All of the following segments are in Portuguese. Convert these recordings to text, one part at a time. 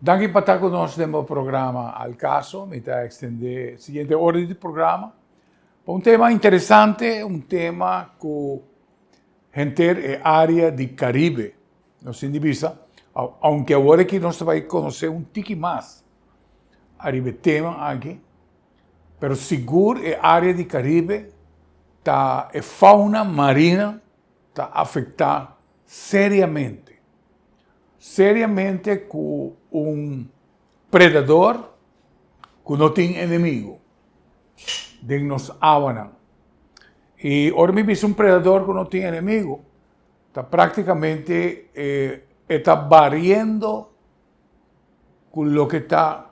Danke por estar conosco no programa Al Caso. Me está extender siguiente orden de programa. Um tema interessante, um tema que gente é área de Caribe, não se divisa, aunque agora que nós vamos conhecer um tique mais Caribe tema aqui, pero seguro é área de Caribe, tá a fauna marina está afetada seriamente com um predador que não tem inimigo, de nos águas. E agora me diz um predador que não tem inimigo, está praticamente está variando com o que está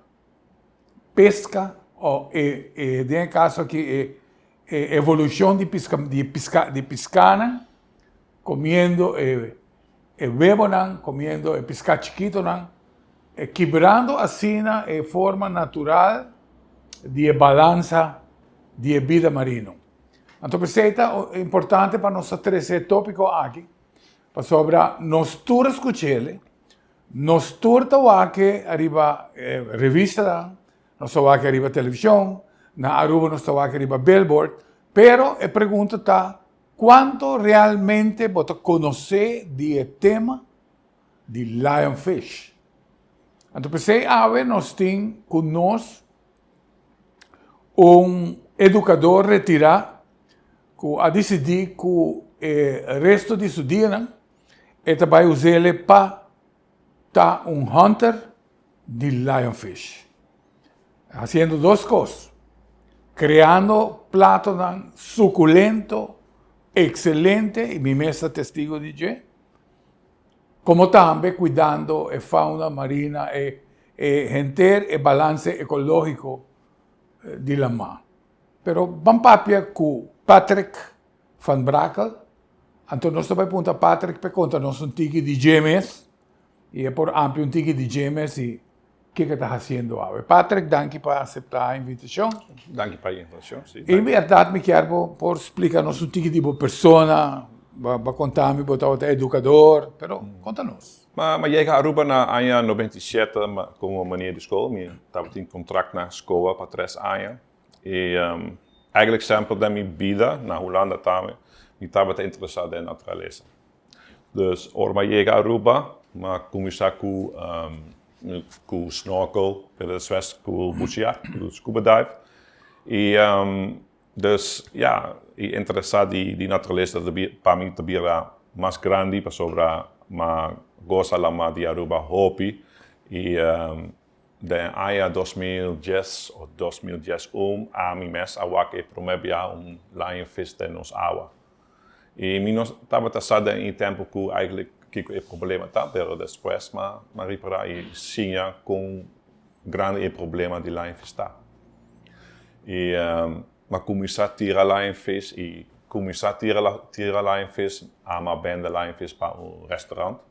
pesca, ou em caso aqui, evolução de piscana, comendo bebonan, comendo pesca chiquito, quebrando assim a forma natural de balança de vida marina. Então, é importante para nós trazer tópico aqui, sobre nós todos escuchele, nós todos aqui arriba revista, nós aqui arriba televisão, na Aruba nós aqui arriba billboard, pero a pergunta está, quanto realmente você conhece do tema de lionfish? Então, nós temos conosco educador retirado que a decidir que o resto de seu dia ele vai usar ele para estar hunter de lionfish. Fazendo duas coisas. Criando prato suculento, excelente, e me mesa testigo de isso, como também cuidando a fauna marina e manter o balanço ecológico de la mar. Pero vamos papia com Patrick van Brakel. Então nós também pergunta Patrick para contar nós tique de GMS e é por amplo tique de GMS e o que está fazendo agora. Patrick, danke por aceitar a invitação. Danke pela invitação. Em verdade, me quero por explicar nós tique de persona, para contar-me, para educador, pero conta-nos. Maar jij gaat Aruba na Anja 97 como meneer de school. Eu estava em contrato na escola para 3 anos. E eigenlijk sempre da minha vida, na Holanda também, eu estava interessado em natureza. Dus, ora eu cheguei a Aruba, mas comecei com snorkel, pela Suécia, com bucear, com scuba dive. E, dus, ja, eu interessado de natureza para mim também era mais grande, para sobre mas gosta lá de Aruba hobby. E de ano 2010 ou 2010 a mim mesmo eu prometi lionfish nos água. E nós estava passado em tempo que eigenlijk que o problema tá, pero depois mas reparar e sim com grande problema de lionfish tá. E mas comecei a tirar lionfish e comecei a tirar lionfish a vender lionfish para restaurante.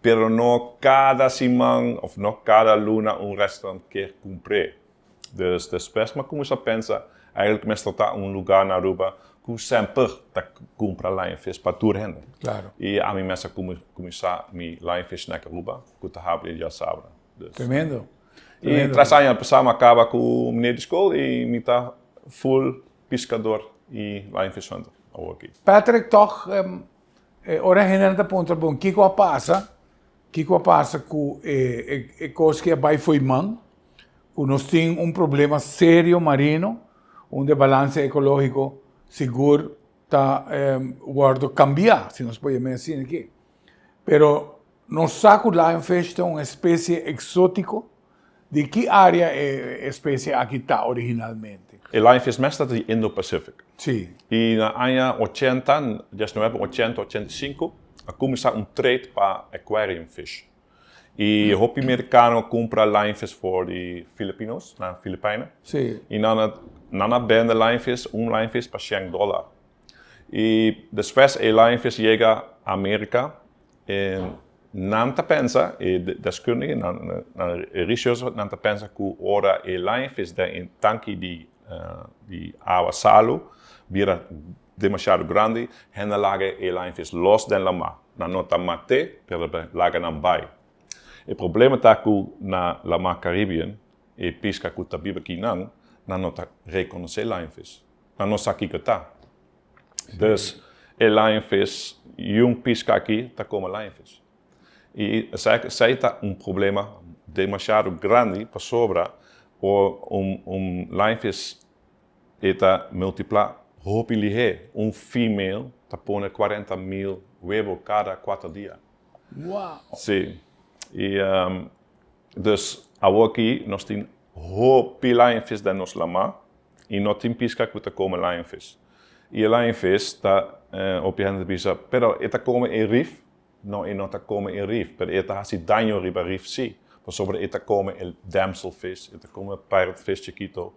Pero não cada semana ou não cada luna restaurante quer cumprir. Dus depois mas comecei a pensar, eigenlijk meestal está lugar na Aruba que sempre compra lionfish para toda a gente. Claro. E a mim mesmo comecei a lionfish na Aruba, que está já sabe. Tremendo. E 3 anos passamos acaba com o menino de escola e me está full pescador e lionfish hunter aqui. Patrick, toch, ora generalmente ponto bom, que passa com a coisa que vai foi man, que nós temos problema sério marino, onde o balanço ecológico seguro está guardo cambiar, se nós podemos dizer aqui. Pero nós saco lionfish é uma espécie exótica. De que área é a espécie aqui está originalmente? O lionfish mesmo está no Indo-Pacífico. Sim. E na ano 80, 85, começou trade para aquarium fish. E o hobby americano compra lionfish para os Filipinos, na Filipina. Sim. E na vende lionfish para $100. E depois o lionfish chega à América e não pensa, e deskundigen, researchers não pensa que ora o lionfish em tanque de água salo vira demasiado grande, gente larga o lionfish los da mar. Não está mate, pero larga na bai. O problema está que na Mar Caribbean, e pesca que está viva aqui não reconhece lionfish. Não sabe que está. Então, o lionfish, pesca aqui, está como lionfish. E sei está problema demasiado grande para sobra, ou lionfish está multiplicar roupa ligeiro. Female está pondo 40.000 huevos cada 4 dias. Uau! Sim. E, dus, aqui, nós temos roupa lionfish da nossa lama, e nós temos pesca que está como lionfish. E o lionfish está, opnieuw bisa, pero está como em reef, não está como em reef, pero está assim daño riba reef sim. Por sobre está como el damselfish, está como parrotfish chiquito.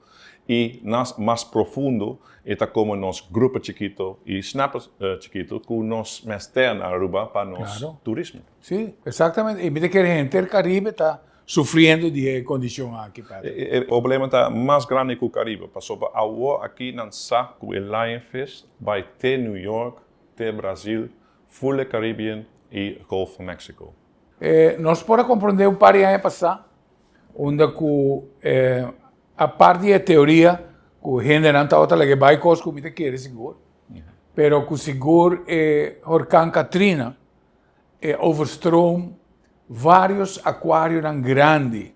E mais profundo, está como nos grupo chiquito e snappers chiquito, que nos mestern na Aruba para nos turismo. Sí, exactamente. Y mira que la gente del Caribe está sufriendo de condición aquí, padre. O problema está mais grande que o Caribe. Por sobre agora aqui não sabe que o lionfish vai ter New York, ter Brasil, full Caribbean e Gulf of Mexico. Nós podemos compreender um par de anos passados, onde a parte da teoria, que a gente não está outra que vai coisas que a gente quer seguro, pero que seguro Huracán Katrina overstroom vários aquários grandes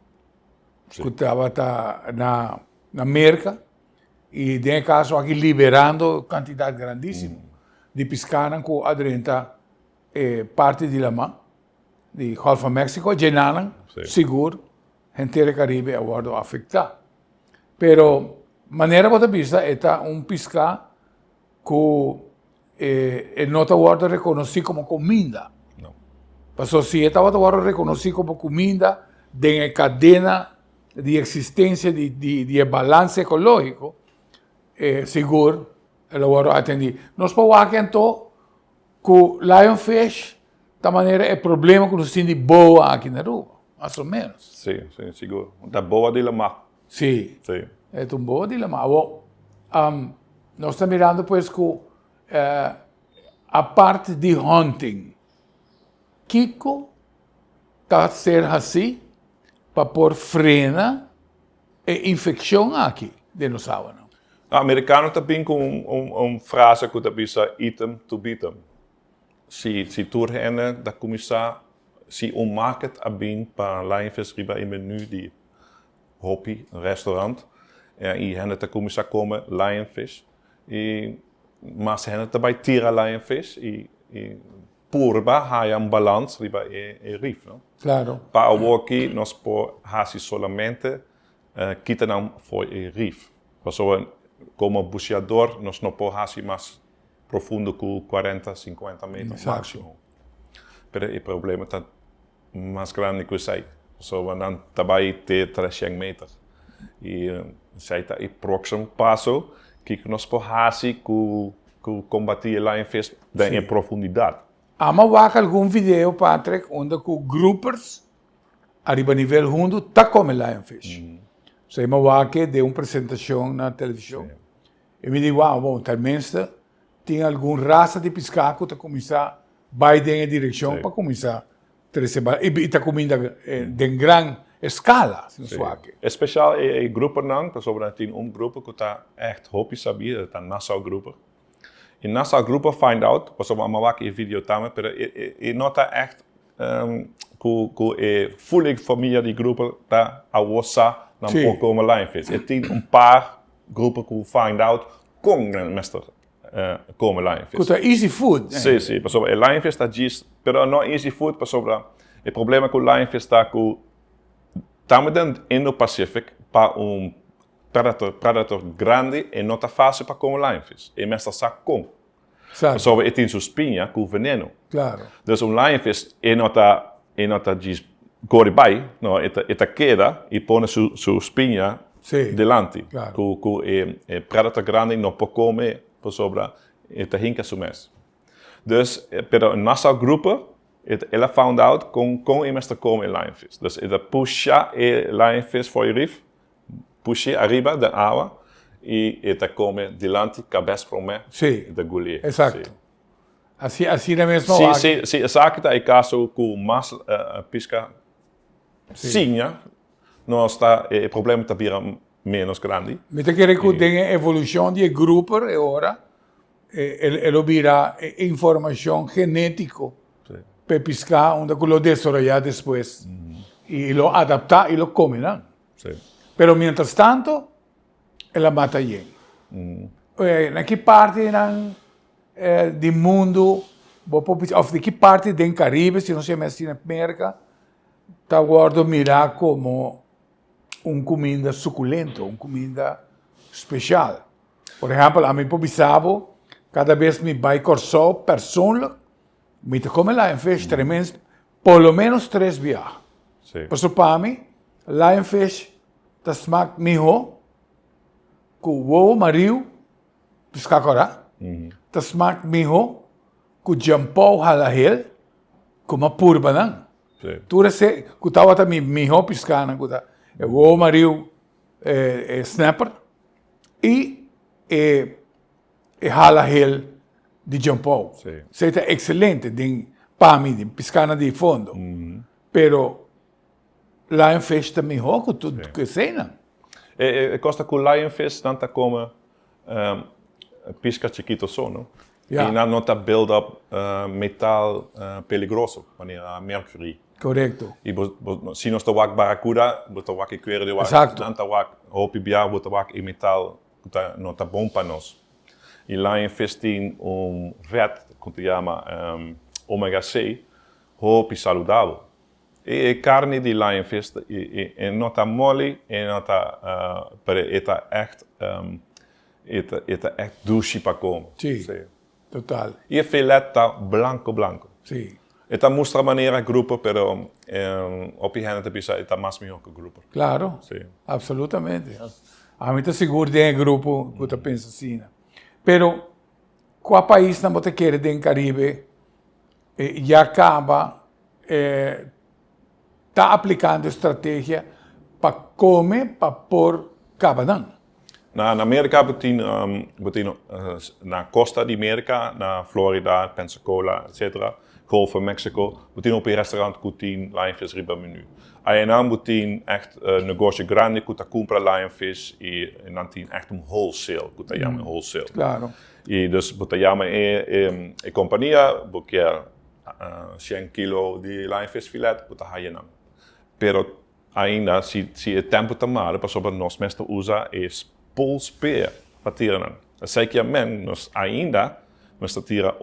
que estavam na América e, nesse caso, aqui liberando quantidade grandíssima de pescaram que adrenta parte de Lama. De Gulf of Mexico, llenaram, seguro, gente do Caribe agora afetada. Pero, maneira de vista, é pesca que não está agora reconhecido como comida. Não. Passou se está agora reconhecido como comida, de cadena de existência de balanço ecológico, seguro, ela agora atende. Nós podemos aqui então, que o lionfish, da maneira é problema que nós temos de boa aqui na rua, mais ou menos. Sim, seguro. Da boa de Lama. Sim. É um boa de Lama. Nós estamos mirando, pois, que a parte de hunting, Kiko está ser assim para pôr frena e infecção aqui, de nós sábado. O americano também com frase que também diz item to beat 'em. Se tu rende da começar, se market abin para lionfish riba in menu de hobby restaurant, e rende da começar como lionfish, mas rende também tira lionfish e purba há balance riba reef, não? Claro. Para o aqui nós por hasi solamente kita não foi reef. Passou como buceador nós não por hasi mais profundo que 40, 50 metros máximo. Pero o problema está mais grande que isso. Só não também ter 300 metros. E sei tá o próximo passo que nós podemos que combater a lionfish em profundidade. Há algum vídeo, Patrick, onde os groupers arriba nível 1 está como lionfish. Sei que de uma apresentação na televisão. E me digo, bom, talvez tem alguma raça de pescar que está começando vai em direção para começar a trazer e está comendo de grande escala, se não aqui. Especial é grupo não, porque tem grupo que está echt hobby sabia, está Nassau grupo. E Nassau grupo find out, porque eu aqui vídeo também, mas e nota echt que full família de grupo está a usar na como lionfish. E tem par grupos que find out com grandmeester. Como lionfish. Porque é easy food. Sim, por sobre o lionfish está diz, pero não easy food, por sobre o problema com o lionfish está que estamos dentro do Indo-Pacífico para predator grande e não está fácil para comer lionfish. E mesmo está com. Por sobre tem sua espinha com veneno. Claro. Então lionfish não está diz goribai, não, está queda e põe sua espinha delante. Claro. Que o predator grande não pode comer. Sobre esta hinka sumes. Dus, pero nossa grupo, ela found out com imensa como lionfish. Dus, ela puxa lionfish for reef, puxa arriba da água e ela come delante, cabeça para mim, da goleia. Exato. Assim na mesma hora. Sim, exato. É caso com mais pesca sim, ja, nós está o problema está vira menos grande. Me te quiere que tenga evolución de grupo ahora, ele vira información genético Sim. para pescar, onde lo desarrollar después y lo adaptar y lo comen, ¿no? Sim. Pero mientras tanto, ela mata gente. Na que parte do mundo, of de que parte do Caribe, se não se mexe na América, está guardo mirar como comida suculento, comida especial. Por exemplo, a mim pobisabo, cada vez me vai corso persoonlijk, me te come lá em fish tremens, pelo menos 3 viagens. Sim. Por isso, para mim, lion fish, dat smaakt miho, com ovo mario, piscacora, dat smaakt miho, com jampau halahel, com uma purba, não? Sim. Tu se, com tawa também miho piscana, com ta, o ovo mario, snapper, e halahel de jampau. Sim. Isso é excelente, para mim, piscana de fundo. Pero lion fish também com tudo que sei, não? Costa com lionfish, dan tá como pisca chiquito só, não? Ja. E não nota build-up metal peligroso, wanneer mercury. Correcto. E se nós tawak barracuda, bota wak e querer de wak, Exacto. dan tawak hopi bia, bota wak e metal, nota bom para nós. E lionfish tem vet, que se chama omega 6, hopi saudável. E carne de lionfish é nota mole, é nota é echt echt douce para comer. Sim. Total. E o filet tá branco. Sim. Esta mostra maneira grupo, pero op je handen te está mais melhor que grupo. Claro. Sim. Absolutamente. A mim está seguro de grupo que eu penso assim. Pero qual país não você quer do Caribe já acaba está aplicando estratégia para comer, para pôr cabadão. Na América, na costa de América, na Florida, Pensacola, etc., Golf van Mexico, botin op een restaurant kutin lionfish riba menu. Aí não botin echt negócio grande kuta compra lionfish e não tem echt wholesale, kuta chama wholesale. Claro. E dus botin chama e companhia, porque 100 kilo de lionfish filet, kuta haje não. Pero ainda se o tempo tomar, por exemplo, nós mesmo usa polspeer para tirar. Sei que nós ainda mas tira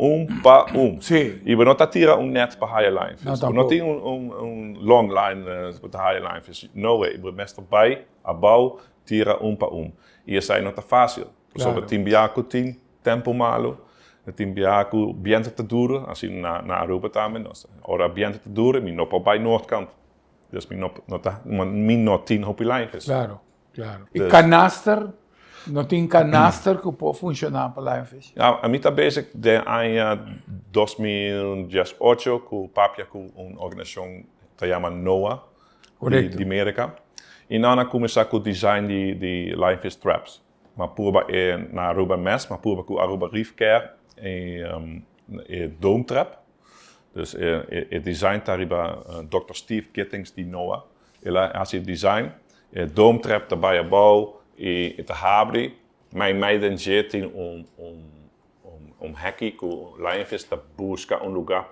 para Sim. E não tira net para high line fish. Não tem long line para high line fish. No way. We mesto bij, abau, tira para E isso aí não tá fácil. Claro. Sobre timbiaco tem tempo malo. Timbiaco biente te duro, assim na Aruba também. Ora biente te duro, mi não para bij noordkant. Dus mi não tem hopi line fish. Claro. E canaster? Não tem canaster que pode funcionar para lionfish? Ja, a mim está bezig de ano 2018 com o papia com uma organização que se chama NOAA de América. E nós começamos com o design de lionfish traps. Mas purba na Aruba mes, mas purba com Aruba Reef Care e dome trap. Dus o design daar Dr. Steve Gittings de NOAA. Ele faz o design, dome trap daarbij bouw. E te habri, mij den jetin hacki com lionfish te buscar lugar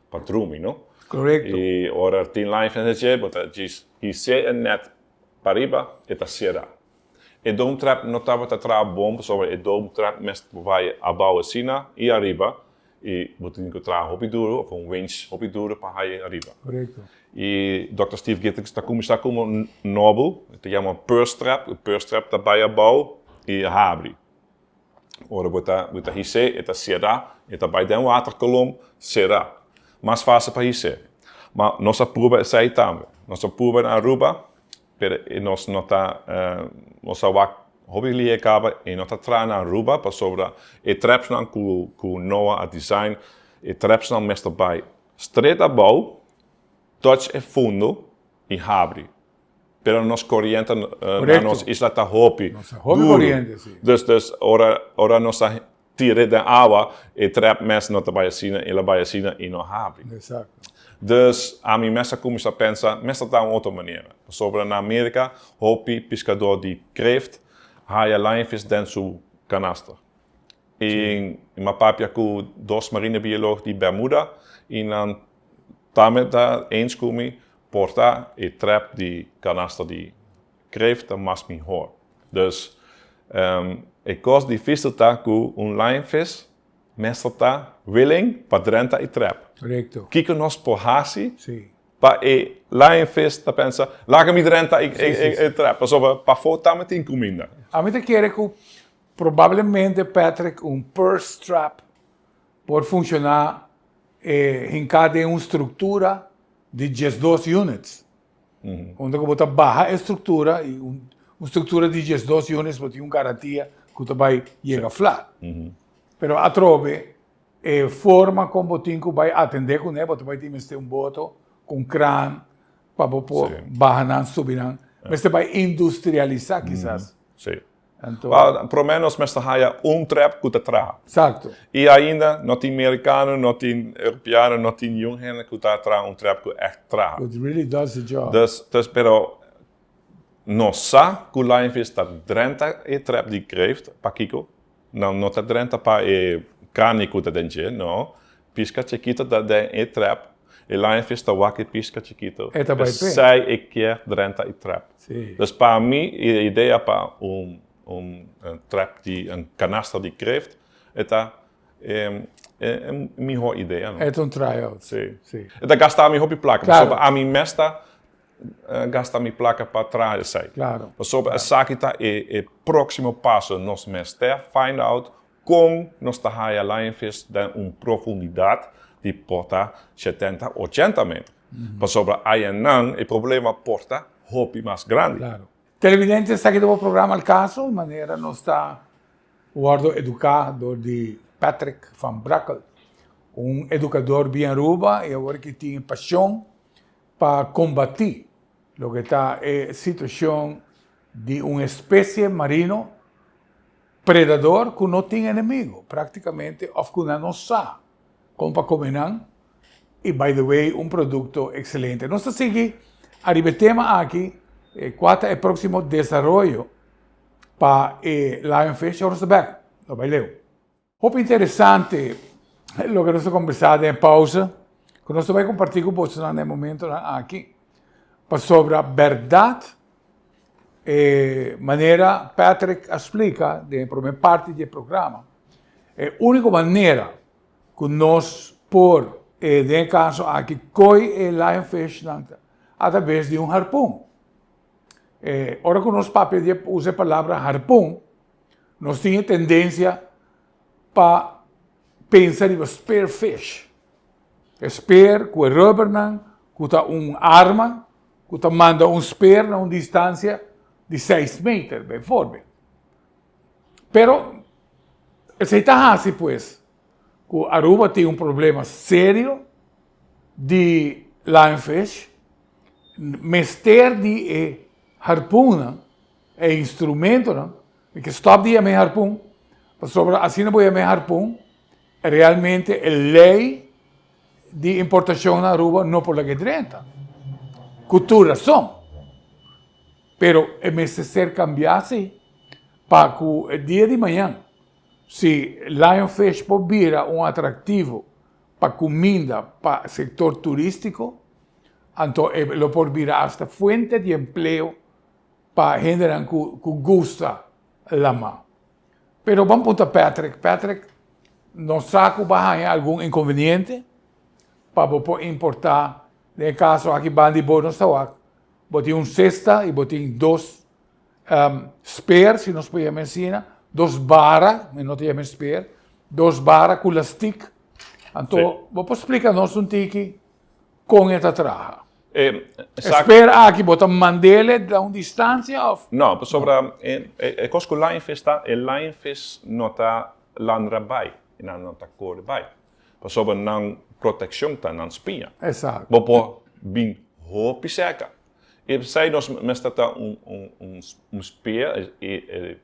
para dormir, não? Correcto. E ora tem lionfish jet, bota diz, net para riba e ta será. E dome trap não estava a trabalhar bom, sobre e dome trap mest vai abaixo assim e arriba e bota encontrar hopi duro ou winch hopi duro para aí arriba. Correcto. E Dr. Steve Gittings está como noble, que chama purse trap. O purse trap está bij bouw e abre. Ora bota hisse, eta será, eta bij den waterkolom será. Mais fácil para hisse. Mas nossa prova é sair também. Nossa prova na Aruba, e nós não tá, nossa wak hobby lié acaba e não tá tra na Aruba, para sobre e traps não com Noah a design, e traps não mestre bij straight above. Touch e fundo e abre. Pero nos corriente na nossa isla está hopi. Nossa hopi corriente, sim. Dus ora nossa tira da água e trap mes na baiacina e la baiacina e não abre. Exato. Dus a mim messa começa a pensar, messa tá uma outra maneira. Sobre na América, hopi pescador de kreeft, haia lionfish dentro sua canastra. E uma papia com dois marinebiólogos de Bermuda e dan também tá eens comigo porta e trap de canastra de kreeft dat mas melhor. Dus ik kost die vis tá com lionfish, messa tá willing para dentro e trap. Correcto. Kika nos por hasi, Sí. pa e lionfish ta pensa, laga mi dentro e trap. Pasover pa foto met in comida. A mí te quiere que provavelmente, Patrick, purse trap por funcionar em cada uma estrutura de 12 units. Onde você bota baixa estrutura e uma estrutura de 12 units você tem uma garantia que você vai chegar flat. Pero a trove, forma como você vai atender com ele, você vai ter boto com crânio para você baixar, subir. Mas você vai industrializar, quizás. Sim. Então, Pelo menos mas haja trap que te traga. Exato. E ainda, não tem americano, não tem europeano, não tem jongeren que te traga trap que echt traga. It really does the job. Dus pero não sa que o lionfish está dentro e trap de kreeft, pa kiko. Não está dentro para carne que te dentro, não. Pisca chiquita da e trap. E lionfish está waki pisca chiquito. Eta vai pé. Sai e quer dentro e trap. Sim. Dus para mim, a ideia para trap de canastra de kreeft, é melhor ideia, não? É tryout. Sim. Sim. Eta gastar mi hobby placa. Claro. Claro. A mim mesta gastar mi placa para trás sai. Claro. Sobre a sakita e próximo passo nos mester find out como nós tá a lionfish em profundidade de porta 70, 80 metros. Sobre a não, o problema porta hobby mais grande. Claro. Televidente está aqui do programa Al Caso, de maneira não está o guardo educador de Patrick van Brakel, educador bem aruba e agora que tem paixão para combater o que está a situação de uma espécie marino predador que não tem inimigo, praticamente, ou que não sabe como para comer. E, by the way, produto excelente. Nós seguimos a tema aqui, qual é o próximo desenvolvimento para Lionfish Horseback, lo baileu. Muito interessante o que nós conversamos em pausa, que nós vamos compartilhar com vocês no momento aqui, sobre a verdade, maneira Patrick explica, na primeira parte do programa, a única maneira que nós, por, no caso aqui, coi o Lionfish através de harpão. Ora que nós papéis usa a palavra harpão, nós temos tendência para pensar em spearfish. Spear, que é rubber, que está arma, que está manda spear a uma distância de 6 metros, bem forte. Pero, se está assim, pues, que Aruba tem problema sério de lionfish, mester de harpuna é instrumento, não? Que stop de chamar harpun, sobre assim não vou chamar harpun, realmente a lei de importação na Aruba não por la que 30. Cultura razão. Pero é necessário cambiar-se para que o dia de manhã, se Lionfish pode virar atrativo para comida, para o setor turístico, então ele pode virar hasta fuente de emprego para gente que gosta da mão. Pero vamos para Patrick. Patrick, não sabe que vai haver algum inconveniente para importar. No caso, aqui bandi bom não está. Botem cesta e botem 2 spear, se nós podemos ensinar, 2 barras, mas não temos spear, 2 barras com stick. Então, vou explicar-nos tiki com esta traja. Espera aqui, bota mandele da uma distância? Não, sobre a coisa que o lionfish não está landra vai, não está cor vai. Sobre não proteção está não espinha. Exato. Vou bem roupa seca. E sei nós está speer,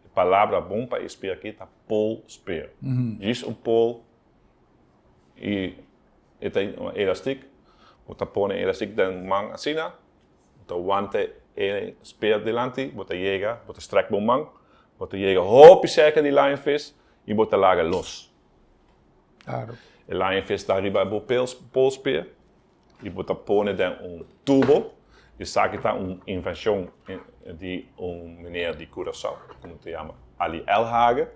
a palavra bom para speer aqui está pole speer. Diz pole e tem um elástico, você põe elástico dentro mão assim, você wante speer delante, você chega, você streckt bom mão, você chega hop cerca de lionfish e você larga los. Claro. O lionfish está arriba do pole speer e você põe dentro tubo. Isso aqui está uma invenção de meneer de Curaçao, como se chama Ali Elhagen.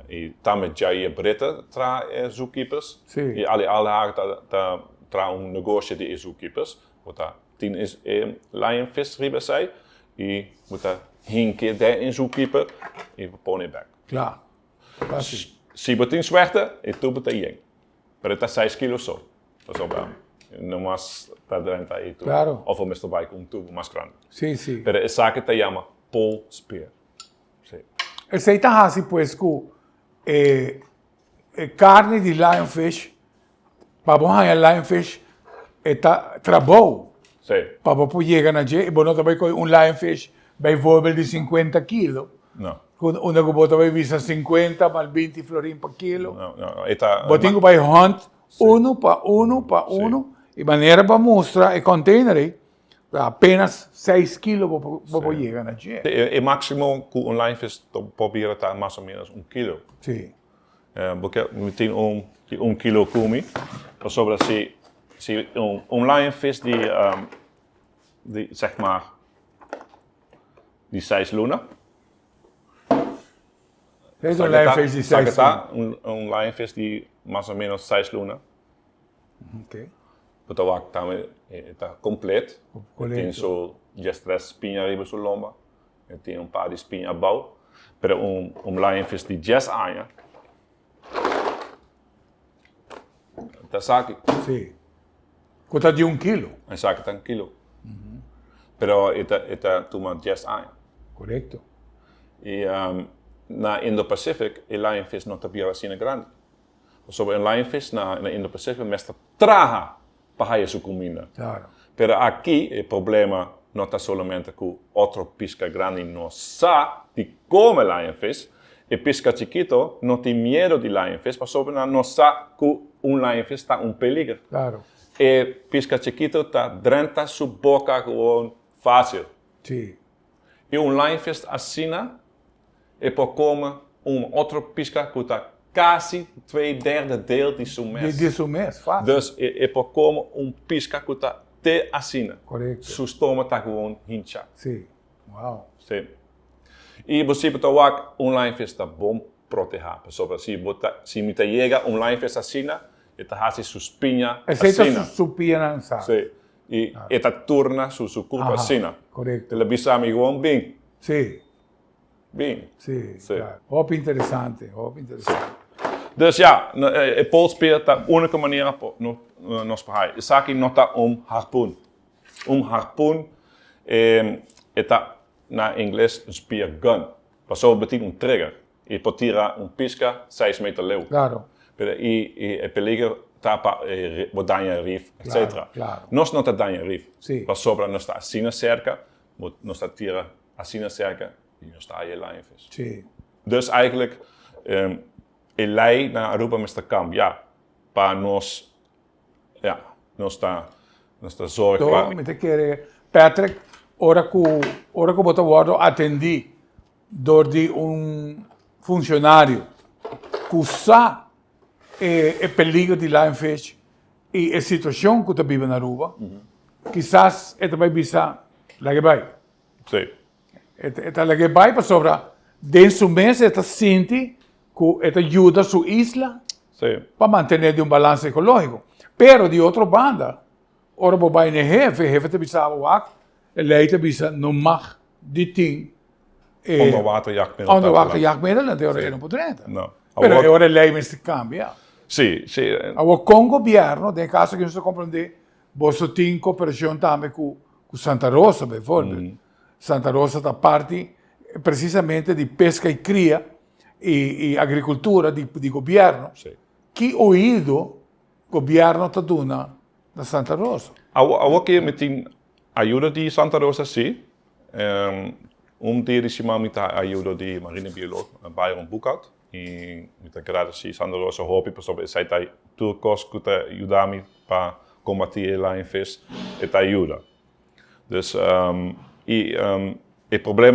E também Jair Brita traz zookeepers. Sim. E Ali Elhagen traz negócio de zookeepers. Tem lionfish riba sai e você hinke de zookeeper e põe back. Claro. Fácil. Se você tem suerte, e tudo está aí. Mas está 6 kg só. Das ist aber no más está dentro aí tudo. Claro. Ou vamos trabalhar com um tubo mais grande. Sim, sim. Pero essa que te chama pole spear. Sim. Esse aí tá assim, pues, com carne de lionfish, para bom ganhar lionfish, está trabalho. Sim. Para você chegar na gente, e você também com um lionfish, vai voar de 50 quilos. Não. Onde você vai visar 50 mais 20 florim por quilo. Não. Eta. Você vai hunt uno para uno, e maneira para mostrar o container aí, apenas 6 quilos para chegar na gente. O máximo que um lionfish probeer está mais ou menos 1 kilo. Sim. Porque tem 1 kilo come. Sobre se lionfish de zeg maar die 6 luna. Fez um lionfish de 6 quilos. Lionfish de mais ou menos 6 luna. Ok. Então o também está completo. Tem só 3 espinhas arriba sua lomba. Tem par de espinhas abaixo. Pero lionfish de 10 anos. Está saque. Sim. Custa de 1 quilo. Hij saque está 1 kilo. Pero está toma 10 anos. Correto. E na Indo-Pacific, o lionfish não está bem assim grande. Sobre lionfish na Indo-Pacific, mas está traga para a sua comida. Claro. Pero aqui, o problema não está somente com outro pisca grande não sabe de como lionfish. E pisca chiquito não tem medo de lionfish, mas sobre não sabe que lionfish está perigo. Claro. E pisca chiquito está dentro da sua boca gewoon fácil. Sim. E lionfish assim, e por comer outro pisca que está quase 2/3 deel de seu mês. De seu mês, fácil. Dus e por comer pisca que está te assim. Correto. Seu estômago está gewoon hinchado. Sim. Uau. Sim. E você pode ver lionfish está bom proteger. Sobre se me chega lionfish assim, está fazendo sua espinha assim. Aceita sua pia, sabe? Sim. E está turna sua culpa assim. Correto. Ele bisa me gewoon bem. Sim. Bem. Sim. Sim. Claro. Hop interessante. Dus ja, polspeer is de única maneira para nós parar. Isso aqui não está harpoon. Harpoon está na inglês spear gun. Passou betekent trigger. E pode tirar pisca 6 meter leeuw. Claro. E perigo está para danha reef, etc. Claro. Nós não está danha reef. Sim. Passou nós está assim na cerca, nós está tira assim na cerca e nós está aí lionfish. Sim. Dus eigenlijk lei na Aruba Mr. Camp, ja, para nós, ja, nós está zorg Então, me te quer, Patrick, hora que você vai atender de funcionário que sabe o perigo de lionfish e a situação que você vive na Aruba, quizás ele vai visar lá que vai. Sim. Ele lá que vai para sobrar, dentro do mês, ele sente que ele ajuda a sua isla para manter um balanço ecológico. Pero de outra banda, ora você vai no jefe te visava o ac, ele te visa no mag de ting. Onderwaterjachtmiddel. Onderwaterjachtmiddel, dat é não pode. Não. Pero agora a lei se cambia. Sim. Agora com o governo, tem caso que não se compreende, você tem cooperação também com Santa Rosa, por exemplo. Santa Rosa está parte precisamente de pesca e cria e agricultura de governo. Sim. Que ouído o governo está dando na Santa Rosa? Agora que meteen Ayuda de Santa Rosa, sim. Dia de semana muita ajuda de marinebioloog Byron Boekhout. E muita graça Santa Rosa hobby, por exemplo, sai daí tudo coisa que ajuda-me para combater a lionfish, e ajuda. Dus, het probleem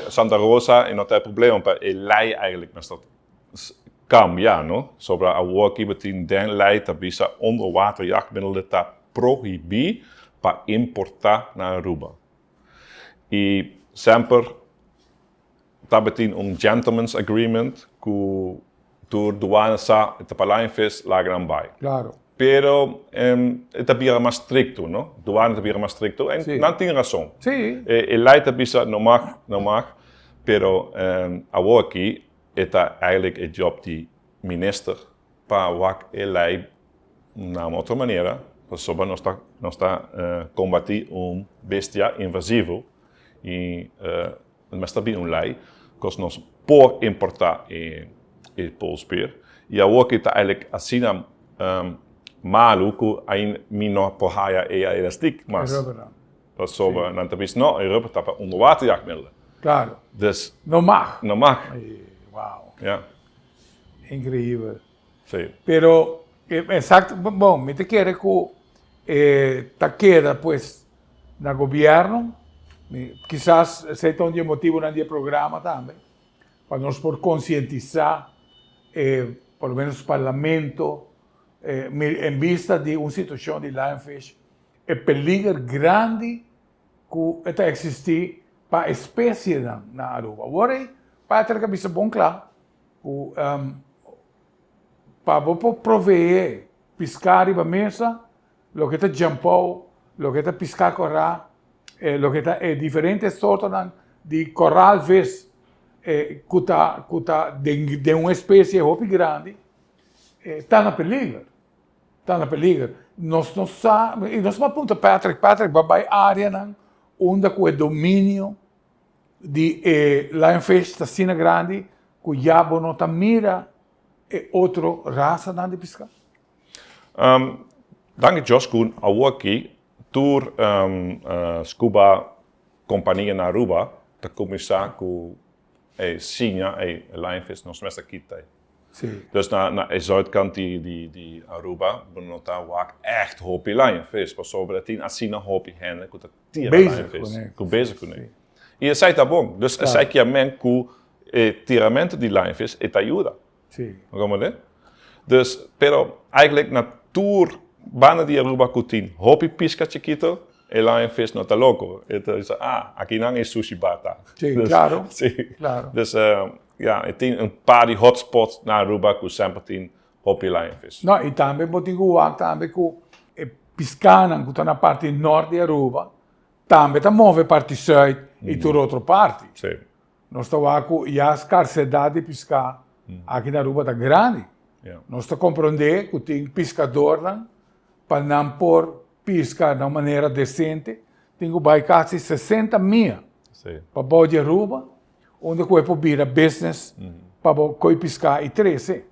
Santa Rosa en dat het probleem is lei eigenlijk met dat kam, ja, no? Sobre a walkie betin den lei dat bisa onderwaterjachtmiddelen dat prohibi para importar naar Aruba. E sempre dat betin gentleman's agreement que door douane sa het lionfish lagen bij. Claro. Pero está bien más stricto, ¿no? Douane está bien más stricto. En no tiene razón. Sí. El lei está bisa no mag, pero aquí está eigenlijk el job de minister para wak el lei na otra manera, pues sobre no está combatir bestia invasivo y no está bien lei, que nos por importar el polspeer. Y aquí está eigenlijk así malu que hay mino pohaya elastiek mas. Dus zo dan is no Europa tapa onderwaterjachtmiddelen. Claro. Dus no mag. No mag. Wow. Ja. Increíble. Sí. Pero exacto, bom, me te quiere que ta queda pues na gobierno, quizás seja um motivo num programa também, para nós por conscientizar, por lo menos o parlamento, em vista de uma situação de lionfish, é peligro grande que está existir para a espécie na Aruba. Agora, para ter a cabeça bom claro, para proveer pescar e mesa, o que está jampou, o que está pescar corral, o que está diferentes sortes de corral vez que está de uma espécie hobby grande, está na peligro. Está na peligro. Nós não sabemos, e nós vamos apontar Patrick vai área onde o domínio de lionfish está sendo grande, que já não está mira outra raça de pescar. Dank Josh Koen, aqui, door scuba companhia na Aruba, de commissar que Sinja lionfish nos mesta kita. Sim. Dus na zuidkant die Aruba, dan daar echt hoopje lionfish. Pas over dat tien Asina hoopje hen, que tira lionfish, que bezig kunnen. E essa está bom. Dus essa que a men que tiramento de lionfish et ajuda. Sim. Como é? Dus, pero eigenlijk na tour bana de Aruba kutin hopi pisca chiquito, el lionfish no está loco. Entonces, aquí não é sushi bata. Sim, dus, claro. Sí. Claro. Dus, ja, het is een paar die hotspots na Aruba que sempre tem hopi lionfish. No, e também botinguak também que piscana que está na parte norte de Aruba, também está move parte sul e toda outra parte. Sim. Nós estamos aqui, e a escassez de pescar aqui na Aruba está grande. Yeah. Nós estamos compreendendo que tem pescador para não pôr pesca de uma maneira decente, tem que vai quase 60 mil para boa de Aruba, onde vai para vir a business para boa pescar e 13.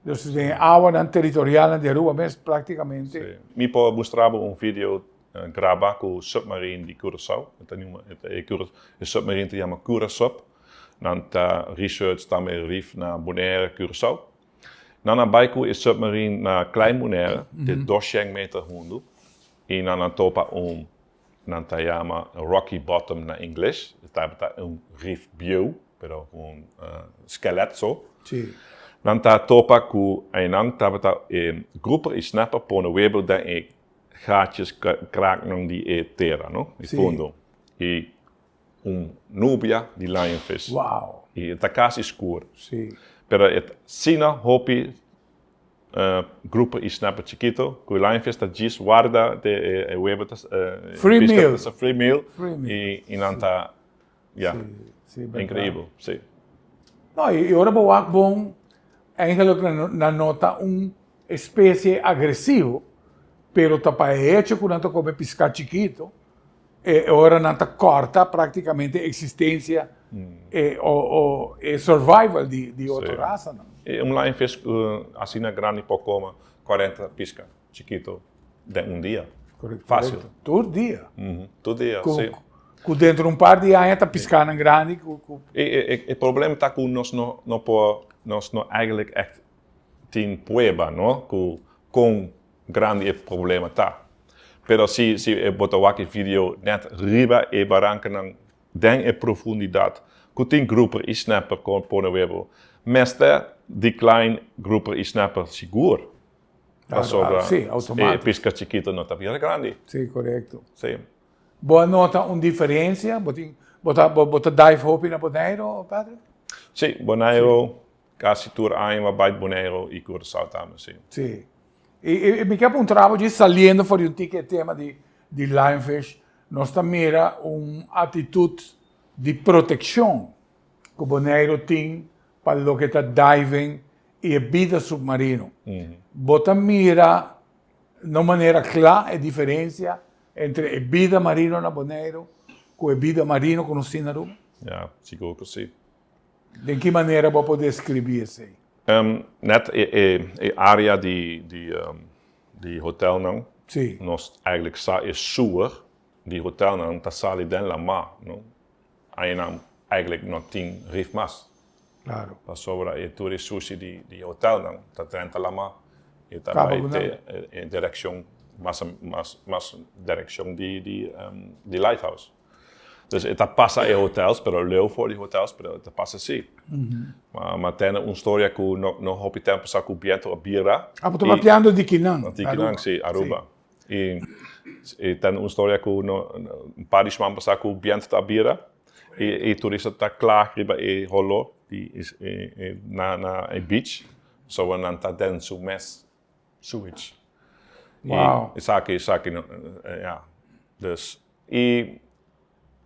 Então, tem água territorial de Aruba, mas praticamente. Me mostrava vídeo gravar com o submarino de Curaçao. O submarino se chama Curaçao. Dan research também reef na Bonaire, Curaçao. Dan na Baiku is submarine na Klein Bonaire, de 200 meter hondo. E dan topa nan chama Rocky Bottom na inglês. Daar een reef bio, pero un skelet zo. Sim. Dan topa ku einang tabata groeper is snapper pone webel dan gaatjes kraken die terra, no? Die fondo. E Nubia die lionfish. Wow. E het casi escuro. Sim. Pero het sina hopi groeper is snapper chiquito, ku lionfish dat gis guarda de webel free meal. Dat is free meal. Free meal. E nanta ja. Sim, Incrível, sim. No, e agora bom, eigenlijk na nota espécie agressivo, pero tapa hecho que não come pescar chiquito, agora não corta praticamente a existência o survival de outra raça. Não? Lionfish assim na grande pode comer 40 pisca chiquito de dia. Correto. Fácil. Correto. Todo dia. Todo dia, sim. Com dentro de um par de anos está piscando em grande. Het probleem is dat nós não eigenlijk echt tien prueba, não? Que com grande problema tá. Pero se botar aqui vídeo net riba e barranca não tem profundidade. Que tem grupo e snapper com por webo. Meste die klein grupo e snapper seguro. Sim, automático. Pisca chiquito não tá bem grande. Sim, correto. Sim. Boa nota, uma diferença? Bota dive hopi na Bonaire, Padre? Sim, Bonaire, quase tour aan, waarbij Bonaire e Curaçao também, sim. Sim. E me quer apontar de saliendo for um tema de Lionfish, nós também atitude de proteção que o Bonaire tem para o que está diving e a vida submarino. Bota mira, de maneira clara, a diferença entre a vida marino na Bonaire com a vida marino que nós temos na Aruba? Ja, seguro que sim. De que maneira vou poder escrever isso aí? Net área de hotel não. Sim. Nós eigenlijk zoer die hotel não tá sali den la ma, não. Aí não eigenlijk não tem rief mas. Claro. Pas sobre e tour sushi de hotel não, tá dentro la ma. E tá Cabo, bij de direção mas direção de lighthouse. Dus het passa em hotels, pero leu voor die hotels, pero het passa sim. Maar tem história que no hopi tempo sa cubierto a bira. Estou mapeando de Quinang. De Quinang, sim, Aruba. E tem história que paar de maanden sa cubierto a bira. E turista tá klaar riba e holo na beach. So we nan tá den su mes sewage. Wow. Saki, ja. Dus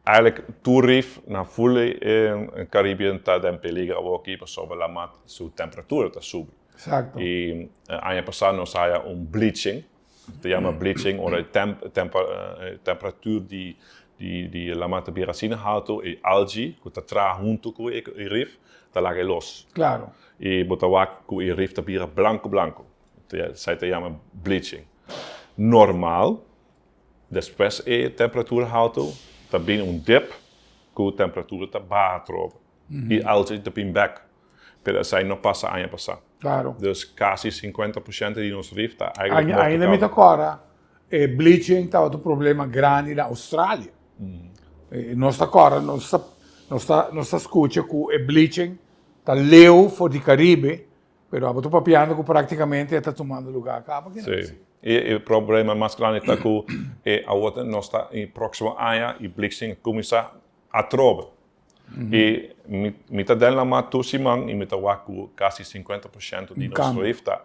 eigenlijk toerief na fulle in Caribbean tá den peligro aqui para sobre la mat su temperatura tá sube. Exacto. E año pasado nos haya bleaching, se llama bleaching ou temperatura de la mat biracina alto e algae que tá tra junto com o reef, tá lá los. Claro. E botava com o reef tá bira blanco. Se llama bleaching. Normal, depois a temperatura alto também dip, que a temperatura está baixa tropa. E algae está bem back. Pero isso não passa ano passado. Claro. Dus quase 50% de nosso reef está eigenlijk Ainda me agora, bleaching está outro problema grande na Austrália. Nós agora, nós escuta que o bleaching está leu for de Caribe, pero eu estou papiando que praticamente está tomando lugar cá. Sim. E o problema mais grande é que a outra nós está em próximo ano e bleaching começa a trobe. E mita dela matou Simão e mita waku quase 50% de nosso reef está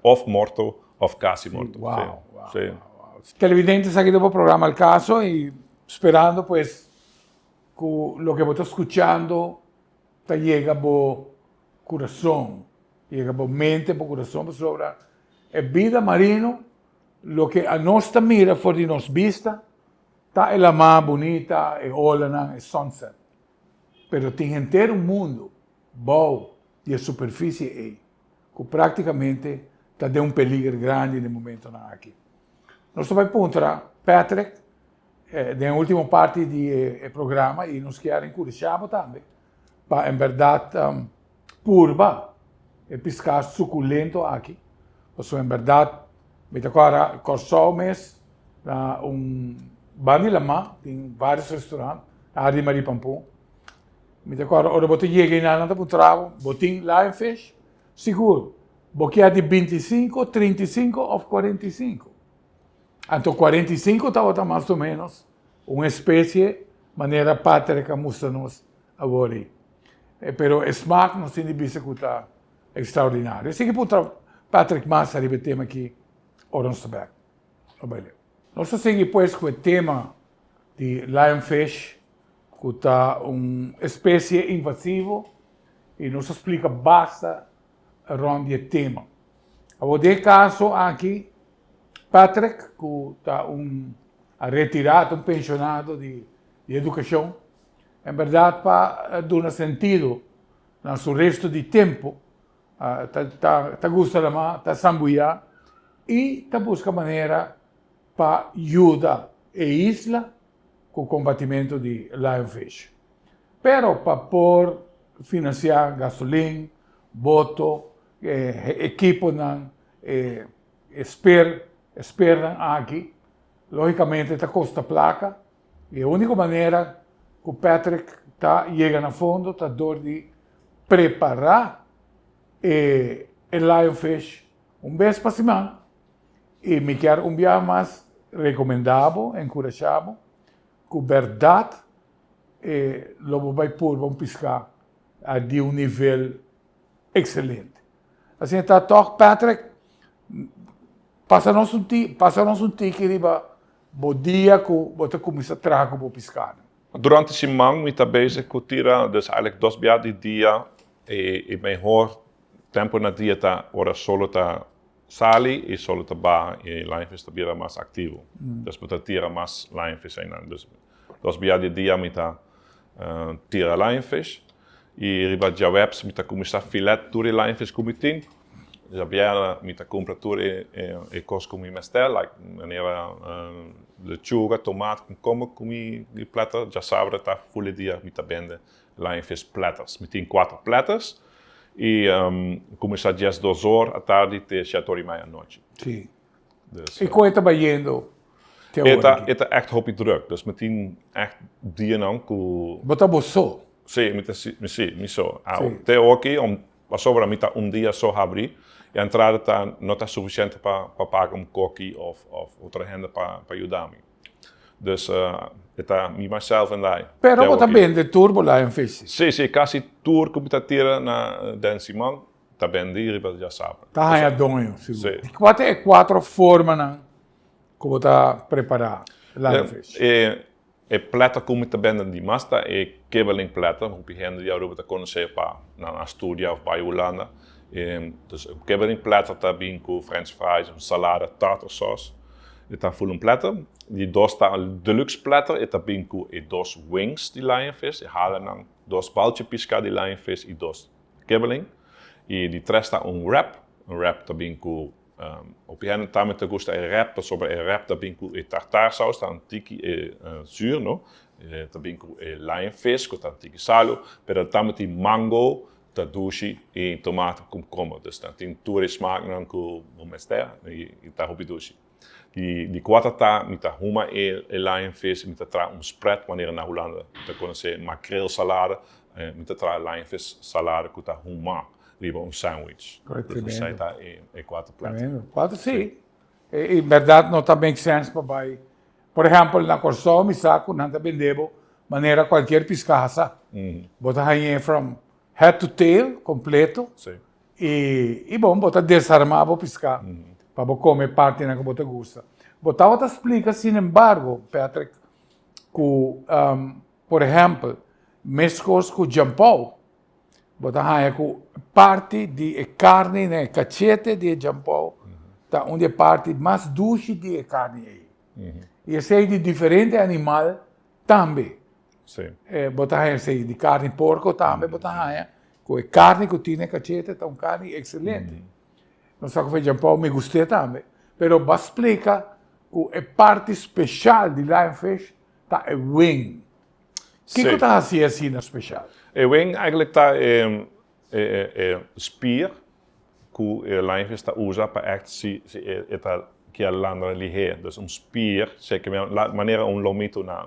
of morto of quase morto. Wow. Sim. Televidentes aqui do programa El Caso e esperando pues que lo que estou escuchando te llega ao coração, llega à mente, ao coração sobre a vida marino. Lo que a nossa mira for de nos vista, tá ela mais bonita, é ola, é sunset. Pero tem inteiro mundo, bom, e a superfície é, que praticamente está de peligro grande no momento aqui. Nós vamos encontrar Patrick, na última parte do programa, e nos quer encorajar também, para, em verdade, purba, pescar suculento aqui. Então, em verdade, agora, Corsol mês, Banilama, tem vários restaurantes, na área de Maripampum. Agora, ora, você chega na Nanda Putravo, botin Lionfish, seguro. Porque é de 25, 35 ou 45. Então, 45 está mais ou menos uma espécie, maneira pátrica, mostra-nos agora. Pero o smack não se indica que está extraordinário. Assim que Patrick Massa arriba o tema aqui, Orange Tobacco. Nós seguimos depois com o tema de Lionfish, que está uma espécie invasiva, e nos explica basta around o tema. Agora, de caso aqui, Patrick, que está retirado, pensionado de educação, em verdade, para dar sentido no seu resto de tempo, está gostando mais, está sambuia e está buscando maneira para ajudar a isla com o combatimento de lionfish. Pero para financiar gasolina, boto, equipo esperam aqui, logicamente está custa placa, e a única maneira que o Patrick chega no fundo está de preparar o lionfish vez por semana, e me quero dia mais recomendável, encorajado, que verdade, logo vai vamos pescar de nível excelente. Assim, está toch, Patrick, passa-nos tique de o dia que você começa a trabalhar com o pescar. Durante a semana, eu estou bezig com tira, dus eigenlijk 2 dias de dia, e melhor tempo na dia tá ora solo tá sali e solo tá ba e lionfish tá bira mais ativo. Dus moet tira mais lionfish ainda. Dus 2 dias de dia me tá tira lionfish e riba já webs me tá começar filet turi lionfish comitin. Já viera me tá compra turi e cos comi mestel, like maneira lechuga, tomate com comi de platter, já sabe tá full dia me tá bende lionfish platters. Me tem 4 platters. E começar às 2 horas à tarde até 7 horas e meia à noite. Sim. Dus, e como está trabalhando? Het echt hoop druk. Dus meteen echt die não que... Bota você? Sim, me só. Até aqui, was sobra mita dia só abrir. E a entrada tá não está suficiente para pagar coque ou outra renda para ajudar-me. Dus está me myself en I. Pero você também de turbo lionfish? Sim, quase tour que está tira na Densimão, está bem de riba já sabe. Está aí a donho, seguro. Qual é 4 formas que você está preparado lionfish? E plata como está bem de masta e kebeling plata, o gente já ruba conhecer para na Astúria ou para Holanda. Dus kebeling plata está bem com French fries, salada, tartar sauce. Está full plata. Die 2 tá deluxe platter, está bem com 2 wings de lionfish, e halen dan 2 baltje pisca de lionfish e 2 kibbeling. E die 3 está wrap. Wrap está bem com op je hand também te gusta wrap, sobre wrap está bem com tartar saus, está tiki zuur, no? Está bem com lionfish, com tiki salo, pero também tem mango, tá dushi e tomate com como, dus dan tem toer smaak dan com mester e tá hopi dushi. Die 4 tá met a huma e lionfish, met a spread wanneer na Holanda. Dat kunnen ze makreelsalade, met a lionfish salade com a huma, liever sandwich. Correto. Dus zij tá e 4 pratos. 4 sim. E verdade não também sense para vai. Por exemplo, na Corsó, me saco, não está vendendo maneira qualquer pescaça. Bota aí from head to tail, completo. Sim. E bom, bota desarmar para pescar. Para comer parte na que você gosta. Botava te explica, sin embargo, Patrick, que, por exemplo, mescos com jampau, botava que parte de carne, né, cachete de jampau, tá onde parte mais doce de carne aí. E esse aí de diferente animal também. Sim. Botava esse aí de carne porco também, botava com carne que tem cachete, tá carne excelente. Não só que foi jampau, me gostei também. Pero vai explicar que a parte especial de lionfish tá é wing. O que está assim assim na especial? E wing eigenlijk tá spier que o lionfish tá usa para echt se eta que a landa ligeer. Dus spier, zeker maneira lomito na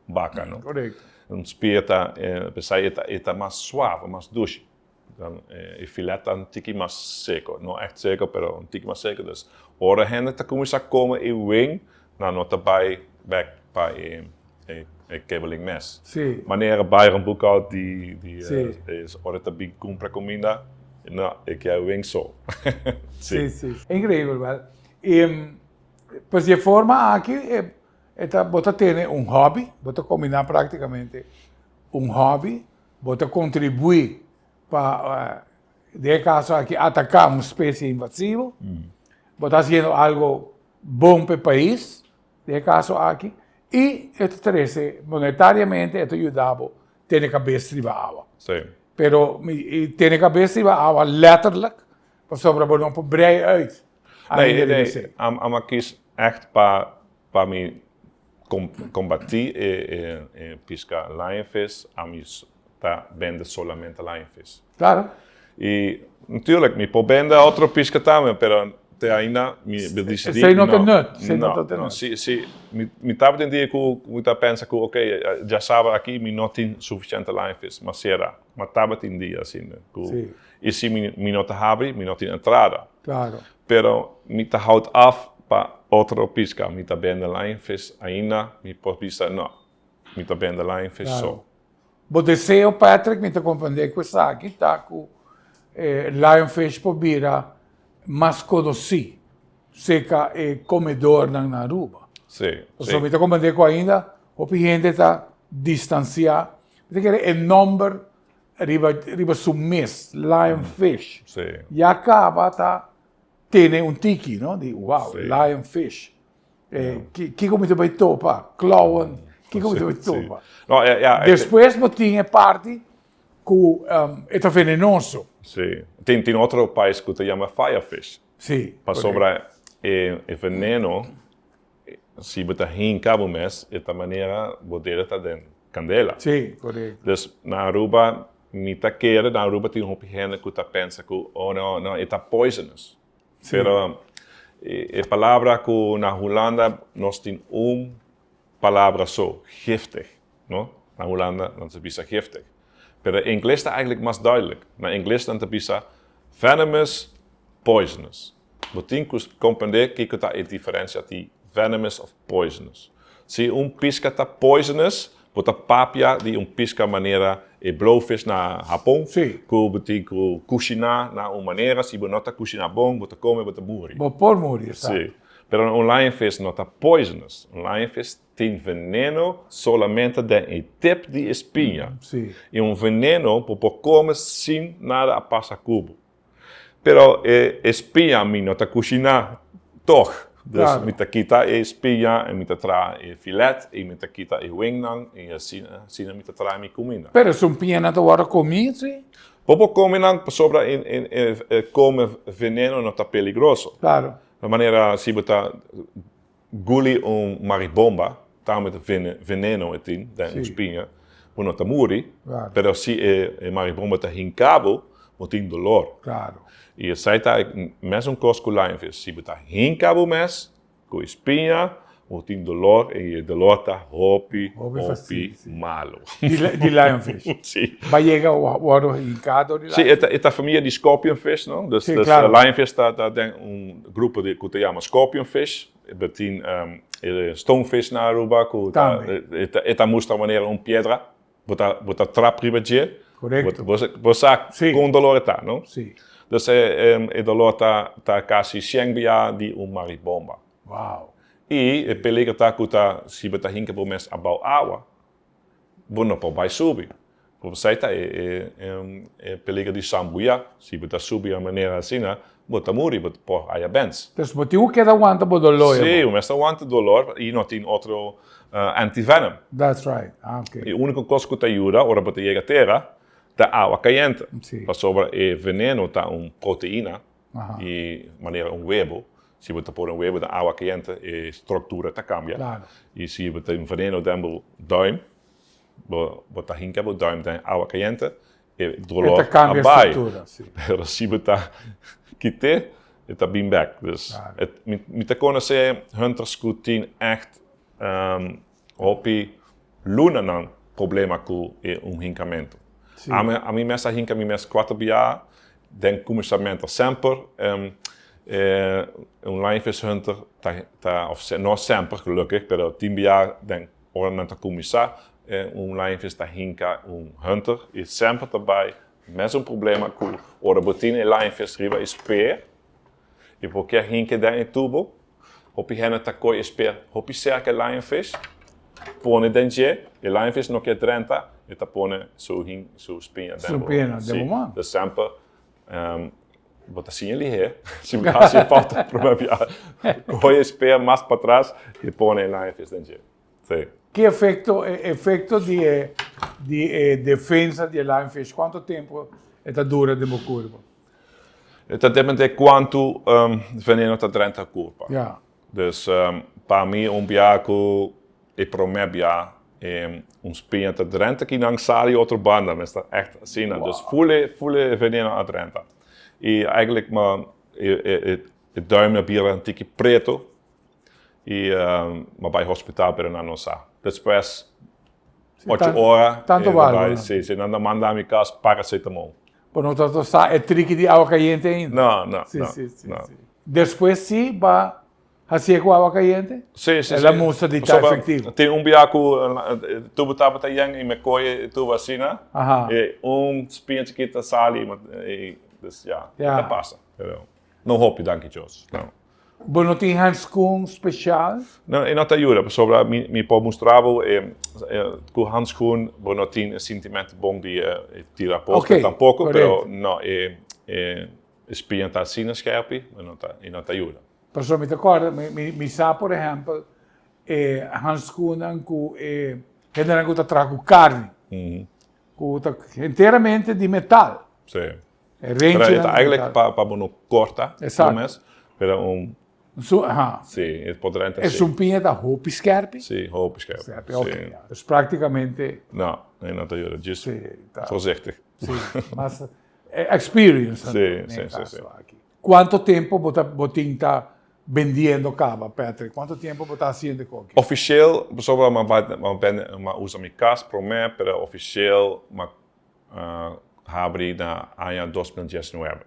vaca, não? Correto. Spier tá eta mais suave, mais doce. Dan filet dan tiki mais seco, não echt seco, pero tiki mais seco. Dus ora hende tá começa a comer e wing, na nota back para kebeling mes. Sim. Maneira Bayern boekhoud die ora tá bem compra comida, não, ik quero wing só. Sim, sim. É incrível, velho. E pues de forma aqui você tem hobby, você combinar praticamente hobby, você contribui para, de caso aqui, atacar uma espécie invasiva, você fazendo algo bom para o país, de caso aqui, e isso traz monetariamente, isso ajudava a ter a cabeça de água. Sim. Pero ter a cabeça de água letterlijk, para sobrevoar para brei uit. Nee, echt para me combater e pescar lionfish, a mim tá vende solamente lionfish. Claro. E natuurlijk, me pode vender outro pesca também, pero até ainda me decidir. Sei não tem nut. Sei não tem Não, nut. se me estava entendendo que eu pensa que ok, já sabe aqui me não tem suficiente lionfish, mas será, mas estava entendendo assim, né? Sim. E se me não abre, me não tem entrada. Claro. Pero me tá houdt af para outro pesca, me tá vende lionfish ainda, me pode pensar não, me tá vende lionfish só. Bo deseo, Patrick, mi te compreender que essa aqui tá com lionfish por vira mais conhecido, seca e comedor na Aruba. Sim, Então, mi te compreender que ainda o gente está distanciado, porque o número riba su mês, lionfish, sim. e acaba tá tendo um tiki, não? De wow, Sim. lionfish. Que como te vai topa, clown, que como te vai topa. No, Depois você tinha parte que é venenoso. sim. Tem outro país que se chama firefish. Sim. Para sobre o veneno, se você hinca o mês, de maneira você está dentro candela. Sim, correto. Dus na Aruba, niet te keren, na Aruba tem gente que pensa que oh não, está poisonous. Sim. Pero a palavra que na Holanda nós tem palavra só, giftig, não? Na Holanda dan se bisa giftig. Pero in inglês está eigenlijk mais duidelijk. Na inglês dan te bisa venomous, poisonous. Você tem que compreender que está a diferença entre venomous of poisonous. Se pisca está poisonous, você papia de pisca maneira e blowfish na Japão, Sim. que você que cozinhar na uma maneira, se você não está cozinhar bom, você come, você morre. Bo por morir, sabe? Sim. Pero lionfish não está poisonous. Lionfish tem veneno solamente de tip de espinha. Sim. E veneno você come sem nada a passar cubo. Pero espinha me não está cozinhar, toch. Dus Claro. met kita espinha, en met tra filet, en met kita wingnang, en assim met tra mi comida. Pero se pena da hora comer, sim? Popo cominang sobra come veneno não está peligroso. Claro. De maneira se você guli maribomba, tá met veneno etin, dan espinha, você não está morri. Claro. Pero se maribomba está hincabo, você tem dolor. Claro. E sai tá mesmo coisa com lionfish, se você hincabo mes, com espinha, você tem dolor e o dolor tá hopi malo. De lionfish. Sim. Vai chegar o hora hincado de Sim, é a família de scorpionfish, não? Dus, claro. lionfish tá grupo de que se chama scorpionfish, tem stonefish na Aruba, que tá mostra maneira pedra, bota trap riba de, Correto. você com dolor tá, não? Sim. Dus o dolor tá quase 100 dia de maribomba. Uau. E o perigo tá que se você hinca por mês abaixo água, você não pode subir. Você tá perigo de sambuia, se você subir de maneira assim, você morre, você pode aí bens. Dus moet u que aguanta por dolor. Sim, o mês aguenta dolor e não tem outro antivenom. That's right. Okay. E a única coisa que te ajuda, ora você chega a terra, da água quente. Sim. Para sobre o veneno tá proteína Ajá. e maneira huevo. Se você pôr huevo da água quente, a estrutura tá cambia. Claro. E se você tem veneno dentro do duim, você hinca o duim da água quente, e dolor cambia a abai. estrutura. Sim. Mas se você quitar, está bem back. Dus Claro. me te conhecer hunters que têm echt hopi luna não problema com hincamento. Sim. A mim mesmo hinca me mes 4 jaar, den começamento sempre lionfish hunter of não sempre gelukkig, pero 10 jaar den ornamento começar lionfish tá hinca hunter e sempre dabei mesmo problema com ora botin lionfish riba speer e porque hinca den tubo hopi hena tá coi speer hopi cerca lionfish pone denje e lionfish no que 30 e tapone su spinha dentro. Su pena, de momento. Dus sempre, bota assim ele é, se você falta problema, corre espera mais para trás e põe lá em frente. Sim. Que efeito de defesa de lionfish? Quanto tempo esta dura de curva? Então depende de quanto veneno está dentro da curva. Ja. Dus para mim biaco e promebia uns pinta Drenthe que não sali outra banda, mas está echt assim, wow. Dus voele veneno a Drenthe. E eigenlijk het duim naar bier een tikje preto e maar bij hospitaal per na nossa. Depois 8 horas tanto vale. Se não manda a minha casa paracetamol. Por não tanto está é trique de água caliente ainda. Não. Sim. Depois sim vai fazer com água caliente. Sim. Ela mostra de estar efetivo. Tem biaco tu botava tá yang e me coi tu vacina. E spinach que tá sali dus ja, dat passa. Não hoop je, dank je, Jos. Você não tem handschoen speciaal? Não, e não te ajuda. Sobre mi po mostravo com handschoen, você não tem sentimento bom de tirar posto tampouco, pero não espinha tá assim na scherpe, mas não te ajuda. Pessoal, me acorda, me sabe, por exemplo, handschoenen que generalmente tá trago carne, que inteiramente de metal. Sim. Eigenlijk para não cortar, mas sim, é poderante. É um pinha da roupa scherpe. Sim, roupa scherpe. Ok. Dus praticamente. Não te ajuda. Just voorzichtig. Sim, mas experience. Sim. Quanto tempo você está vendendo cava, Patrick? Quanto tempo você está fazendo coque? Officieel, bijvoorbeeld, maar usa minha casa para mim, pero officieel, maar abri na ano 2019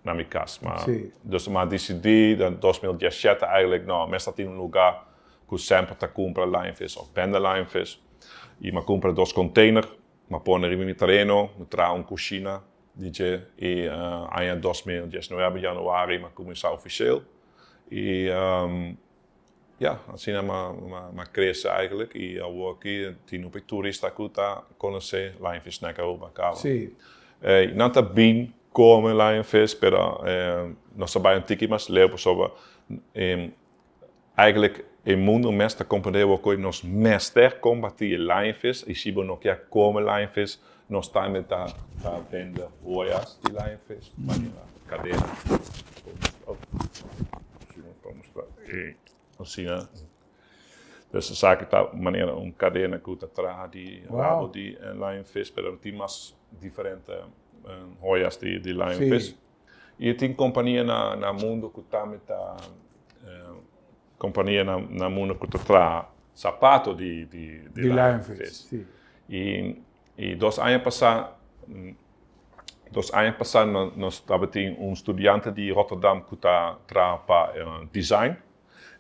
na minha casa. Dus maar decidi in 2017 eigenlijk, mas está em lugar que sempre está compra lionfish of vende lionfish. E maar compra 2 containers, maar pone in mijn terreno, me trago cozinha, DJ, e ano 2019 januari, maar começar officieel. E assim é uma cresce eigenlijk. E eu vou aqui, tem um turista que está conhecer lionfish na Europa. Sim. Não está bem como lionfish, pero nós trabalhamos tiki mas lepo sobre eigenlijk em mundo mestre compreendeu que nós mestre combater lionfish e se não quer comer lionfish, nós também tá vendo olhas de lionfish, cadeia. Assim, né? Dus zaken tá maneira cadeia que tá de rabo de lionfish, pero tem mais diferente joias de lionfish. E tem companhia na mundo que também tá companhia na mundo que traz sapato de lionfish. E 2 anos passados nós estávamos estudante de Rotterdam que tá para design.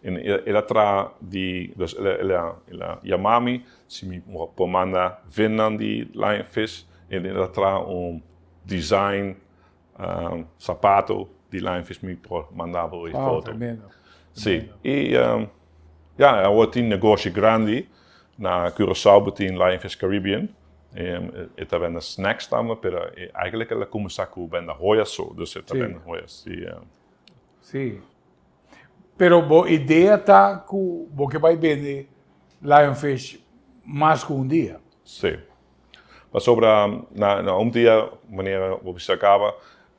En ela traz dus ela Yamami, se me manda vinden die lionfish, en ela traz design sapato de lionfish me mandava em foto. Sim. E eu tinha negócio grande na Curaçao, tem Lionfish Caribbean. E também na snacks também, pero eigenlijk ela começa com venda joias só, dus ela vende joias. Sim. Pero a ideia está que você vai vender lionfish mais que dia. Sim. Mas sobre dia, wanneer você acaba,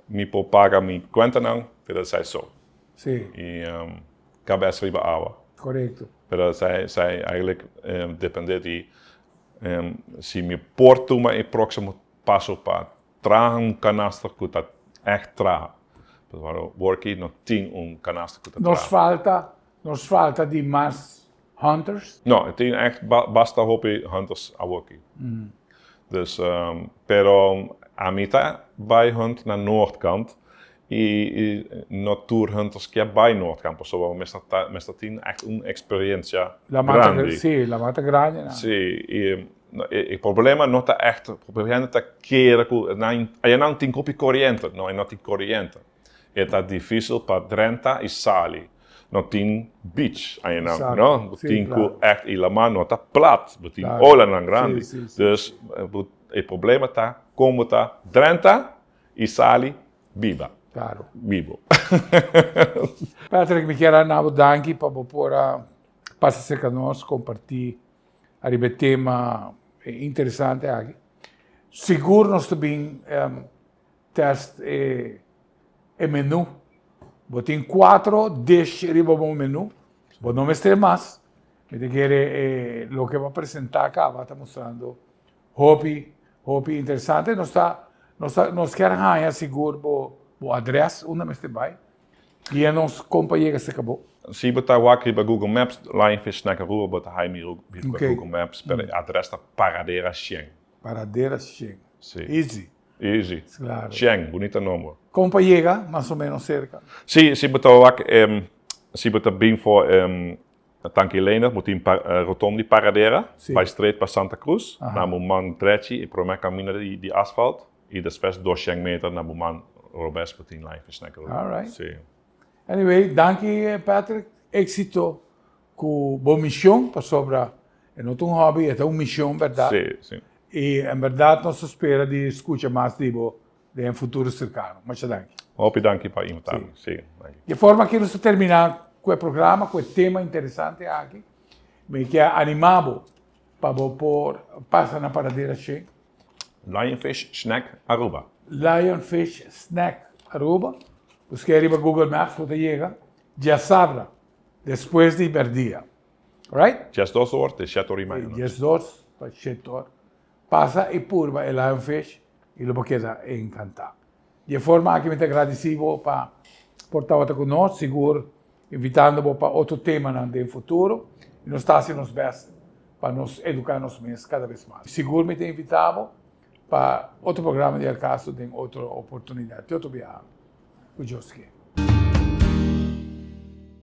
me pode pagar minha conta não, pero sai só. Sim. E cabeça riba água. Correto. Pero zij eigenlijk depende de se me porto uma e próximo passo para trazer canastra que está echt traag. Waarom work nog 10 canastra que está Nos falta de mais hunters? Não, het is echt basta hope hunters a work. Dus pero a mitad bij hunt na noordkant e natuurhunters que bij noordkant, so mas tem echt experiência grande. Sim, la mata grande. Não. Sim, e o problema não está echt, o problema está queira que não tem copy corriente, não tem corriente. É difícil para Drenthe e Sali. Não tem beach, não? Tem que echt ilama não está plat, tem ola não grande. Dus o problema está como está Drenthe e Sali biba. Claro. Bibo. Patrick, me quero dar danke para poder passar conosco, compartilhar um tema interessante aqui. Seguro nós também teste o menu. Tem 4 dishes riba no menu. Vos no me estés más. Me te quiere, lo que va a presentar acá va a estar mostrando hobby interesante. Nos quer arranhar seguro o adres onde me estés vai. E nos companheiros se acabou. Zie je daar wakker bij Google Maps, Lionfish Snack Aruba, but hij mij ook bij Oké. Google Maps per adres da Paradera Xiang. Paradera Cheng. Sim. Easy. Easy. Claro. Xiang, bonito nome. Companheira, mais ou menos cerca. Zie je daar wakker, zie je daar bem voor Tanquilena, moet in rotondi Paradera, Sim. bij Street bij Santa Cruz, Aha. na man trechi, e pro me cammina di asfalt, e después 200 meter na man Robes moet in Lionfish Snack Aruba. All right. Sim. Anyway, danke Patrick. Éxito com boa missão para sobra. É não um hobby, é uma missão, verdade? Sim, sim. E em verdade nós espera de escutar mais de um futuro cercano. Muito danke. Hoop dank je para invitar. Sim, dank je. De forma que nós terminar com o programa, com o tema interessante aqui, me quer animado para por passar na paradeira cheia. Lionfish Snack Aruba. Lionfish Snack Aruba. Os que arriba Google Maps, você chega, já sabe, depois de dia. Right? Just 2 horas, de 7 horas e meia. E as duas, para 7 horas, passa e purva o Lionfish e lo queda encantado. De forma que me agradecido para portar conosco, seguro, invitando para outro tema no futuro, e nós estamos fazendo os best para nos educar nos meses cada vez mais. Seguro me tem invitado para outro programa de acaso, tem outra oportunidade, outro viagem. Ujoski.